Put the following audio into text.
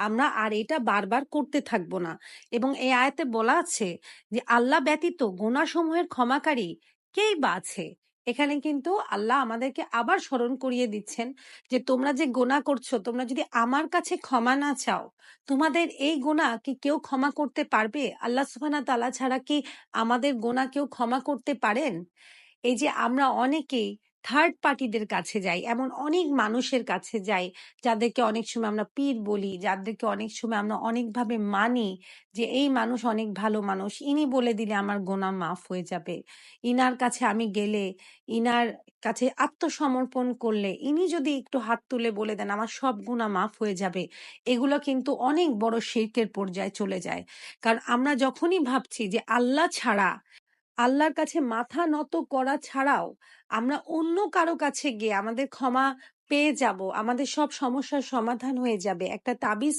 আমরা আর এটা বারবার করতে থাকবো না। এবং এই আয়াতে বলা আছে যে আল্লাহ ব্যতীত গুনাহসমূহের ক্ষমাকারী কেই বা আছে। এখানে কিন্তু আল্লাহ আমাদেরকে আবার স্মরণ করিয়ে দিচ্ছেন যে তোমরা যে গুনাহ করছো, তোমরা যদি আমার কাছে ক্ষমা না চাও, তোমাদের এই গুনাহ কি কেউ ক্ষমা করতে পারবে? আল্লাহ সুবহানাহু ওয়া তাআলা ছাড়া কি আমাদের গুনাহ কেউ ক্ষমা করতে পারেন? এই যে আমরা অনেকেই থার্ড পার্টিদের কাছে যাই, এমন অনেক মানুষের কাছে যাই যাদেরকে অনেক সময় আমরা পীর বলি, যাদেরকে অনেক সময় আমরা অনেকভাবে মানি যে এই মানুষ অনেক ভালো মানুষ, ইনি বলে দিলে আমার গোনা মাফ হয়ে যাবে, ইনার কাছে আমি গেলে, ইনার কাছে আত্মসমর্পণ করলে, ইনি যদি একটু হাত তুলে বলে দেন আমার সব গুনাহ মাফ হয়ে যাবে। এগুলো কিন্তু অনেক বড় শিরকের পর্যায়ে চলে যায়। কারণ আমরা যখনই ভাবছি যে আল্লাহ ছাড়া, আল্লাহর কাছে মাথা নত করা ছাড়াও আমরা অন্য কারো কাছে গিয়ে আমাদের ক্ষমা পেয়ে যাব, আমাদের সব সমস্যার সমাধান হয়ে যাবে, একটা তাবিজ